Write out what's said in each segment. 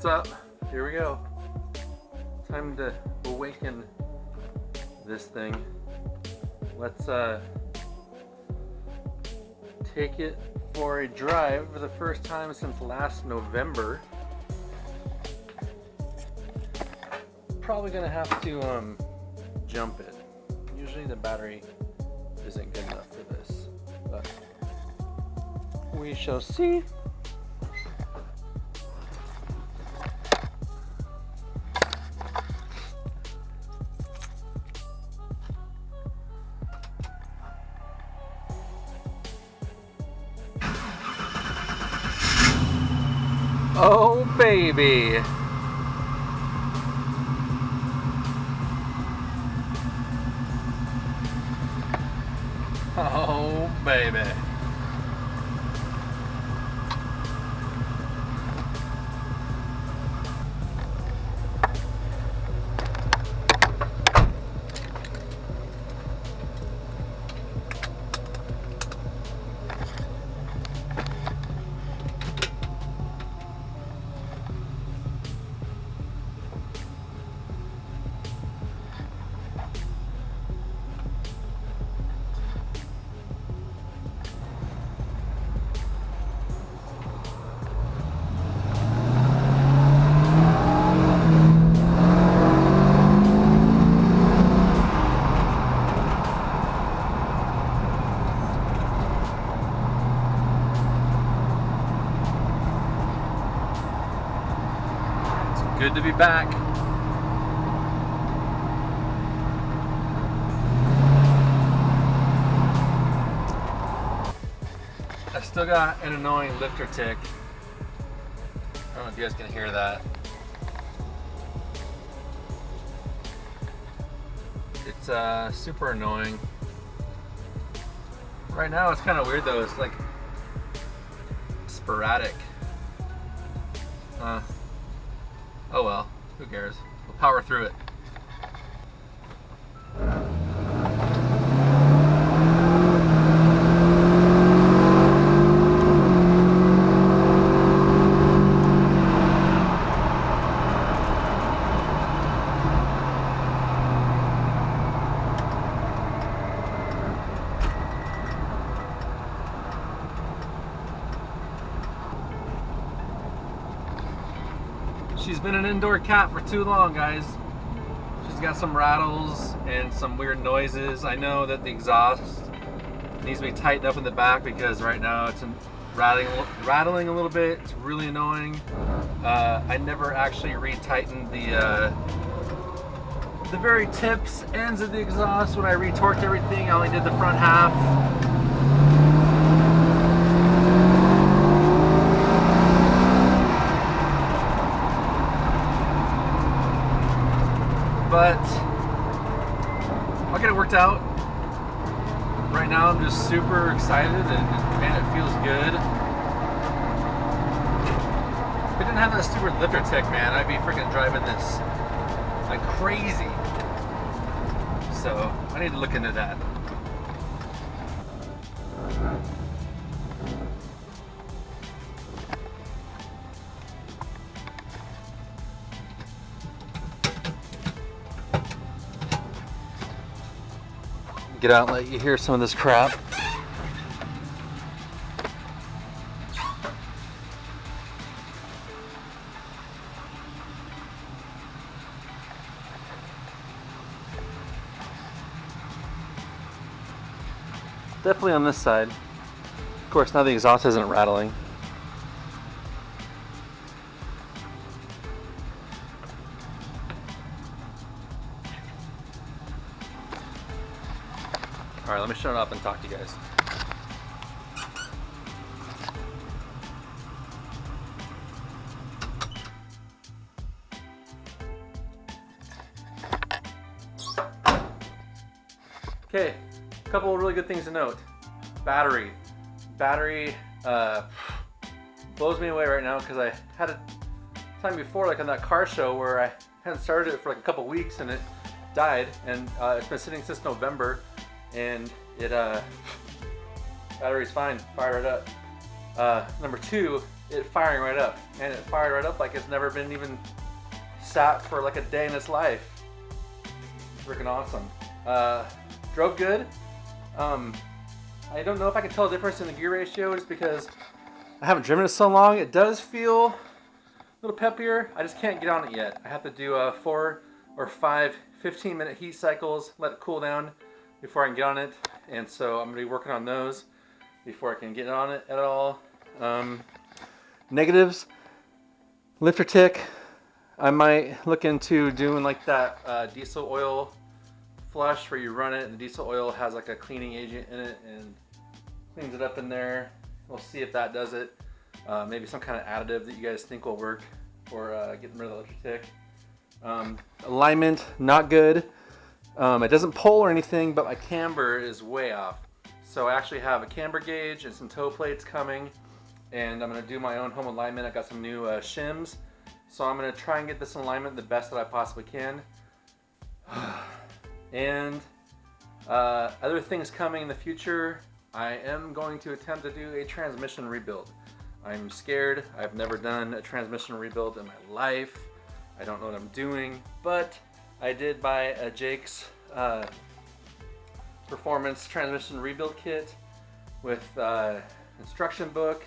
What's up? Here we go. Time to awaken this thing. Let's take it for a drive for the first time since last November. Probably gonna have to jump it. Usually the battery isn't good enough for this, but we shall see. Oh baby! Oh baby! Good to be back. I still got an annoying lifter tick. I don't know if you guys can hear that. It's super annoying. Right now it's kind of weird though. It's like sporadic. Oh well, who cares? We'll power through it. She's been an indoor cat for too long, guys. She's got some rattles and some weird noises. I know that the exhaust needs to be tightened up in the back because right now it's rattling a little bit. It's really annoying. I never actually retightened the very tips, ends of the exhaust when I retorqued everything. I only did the front half. But I'll get it worked out. Right now I'm just super excited and man, it feels good. If I didn't have that stupid lifter tick, man, I'd be freaking driving this like crazy. So I need to look into that. Get out and let you hear some of this crap. Definitely on this side. Of course, now the exhaust isn't rattling. All right, let me shut it off and talk to you guys. Okay, a couple of really good things to note. Battery blows me away right now because I had a time before, like on that car show, where I hadn't started it for like a couple weeks and it died, and it's been sitting since November, and it battery's fine, fire it up. Number two it firing right up. And it fired right up like it's never been even sat for like a day in its life. Freaking awesome. Drove good. I don't know if I can tell the difference in the gear ratio just because I haven't driven it so long. It does feel a little peppier. I just can't get on it yet. I have to do 4 or 5 15-minute heat cycles, let it cool down before I can get on it. And so I'm going to be working on those before I can get on it at all. Negatives, lifter tick. I might look into doing like that diesel oil flush where you run it and the diesel oil has like a cleaning agent in it and cleans it up in there. We'll see if that does it. Maybe some kind of additive that you guys think will work for getting rid of the lifter tick. Alignment, not good. It doesn't pull or anything, but my camber is way off. So I actually have a camber gauge and some toe plates coming, and I'm going to do my own home alignment. I got some new shims, so I'm going to try and get this alignment the best that I possibly can. And other things coming in the future, I am going to attempt to do a transmission rebuild. I'm scared. I've never done a transmission rebuild in my life. I don't know what I'm doing, but I did buy a Jake's Performance transmission rebuild kit with instruction book,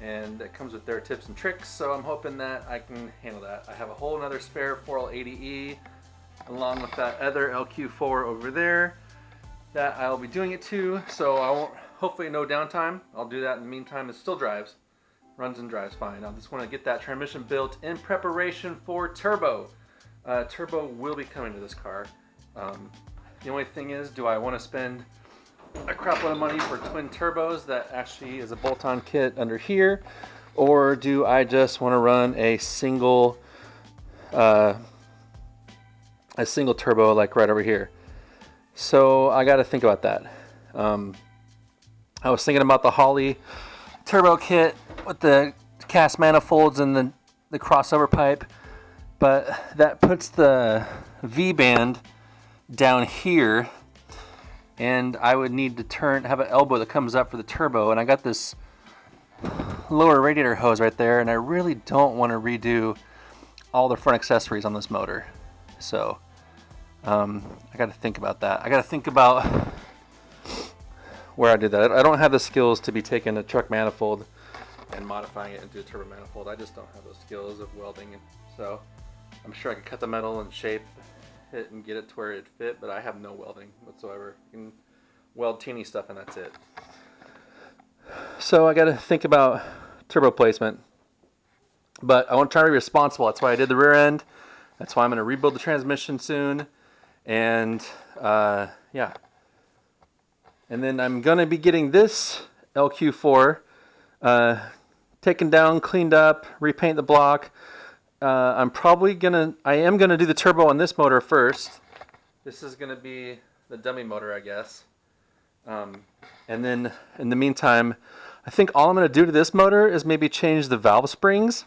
and it comes with their tips and tricks, so I'm hoping that I can handle that. I have a whole another spare 4L80E along with that other LQ4 over there that I'll be doing it to, so I won't, hopefully no downtime. I'll do that in the meantime. It still drives, runs and drives fine. I just want to get that transmission built in preparation for turbo. Turbo will be coming to this car. The only thing is, do I want to spend a crap load of money for twin turbos that actually is a bolt-on kit under here, or do I just want to run a single turbo like right over here? So I got to think about that. I was thinking about the Holley turbo kit with the cast manifolds and the crossover pipe, but that puts the V-band down here, and I would need to have an elbow that comes up for the turbo, and I got this lower radiator hose right there, and I really don't want to redo all the front accessories on this motor. So I got to think about that. I got to think about where I did that. I don't have the skills to be taking a truck manifold and modifying it into a turbo manifold. I just don't have those skills of welding, so I'm sure I could cut the metal and shape it and get it to where it fit, but I have no welding whatsoever. You can weld teeny stuff and that's it. So I got to think about turbo placement, but I want to try to be responsible. That's why I did the rear end. That's why I'm going to rebuild the transmission soon, and yeah. And then I'm going to be getting this LQ4 taken down, cleaned up, repaint the block. I am gonna do the turbo on this motor first. This is gonna be the dummy motor, I guess. And then in the meantime, I think all I'm gonna do to this motor is maybe change the valve springs.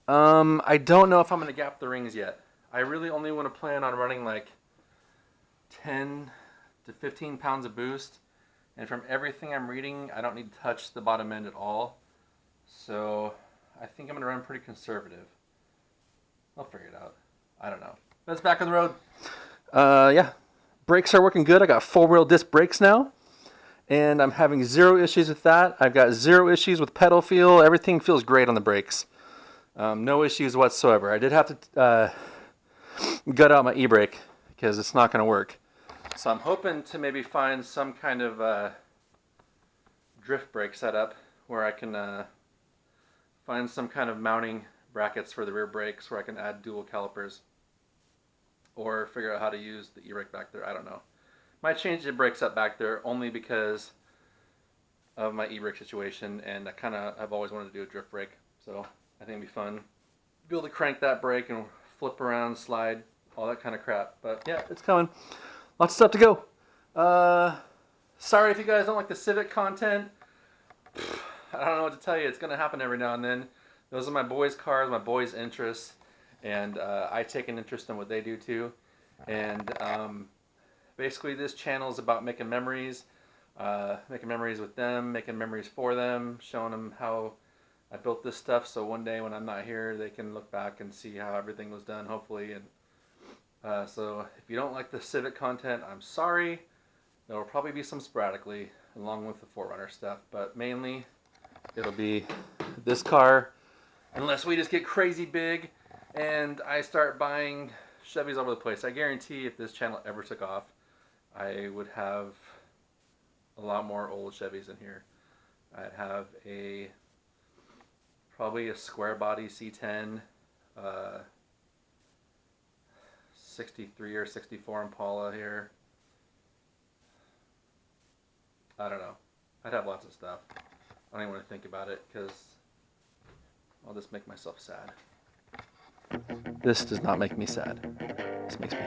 I don't know if I'm gonna gap the rings yet. I really only want to plan on running like 10 to 15 pounds of boost. And from everything I'm reading, I don't need to touch the bottom end at all. So I think I'm gonna run pretty conservative. I'll figure it out. I don't know. That's back on the road. Yeah, brakes are working good. I got 4-wheel disc brakes now, and I'm having 0 issues with that. I've got 0 issues with pedal feel. Everything feels great on the brakes. No issues whatsoever. I did have to gut out my e-brake because it's not going to work. So I'm hoping to maybe find some kind of drift brake setup where I can find some kind of mounting brackets for the rear brakes where I can add dual calipers, or figure out how to use the e-brake back there. I don't know. Might change the brakes up back there only because of my e-brake situation, and I've always wanted to do a drift brake, so I think it'd be fun. Be able to crank that brake and flip around, slide, all that kind of crap. But yeah, it's coming. Lots of stuff to go. Sorry if you guys don't like the Civic content. I don't know what to tell you. It's going to happen every now and then. Those are my boys' cars, my boys' interests, and I take an interest in what they do too. And basically this channel is about making memories with them, making memories for them, showing them how I built this stuff so one day when I'm not here, they can look back and see how everything was done, hopefully. And so if you don't like the Civic content, I'm sorry. There will probably be some sporadically, along with the 4Runner stuff, but mainly it'll be this car, unless we just get crazy big and I start buying Chevys all over the place. I guarantee if this channel ever took off, I would have a lot more old Chevys in here. I'd have probably a square body C10, 63 or 64 Impala here. I don't know. I'd have lots of stuff. I don't even want to think about it because I'll just make myself sad. This does not make me sad. This makes me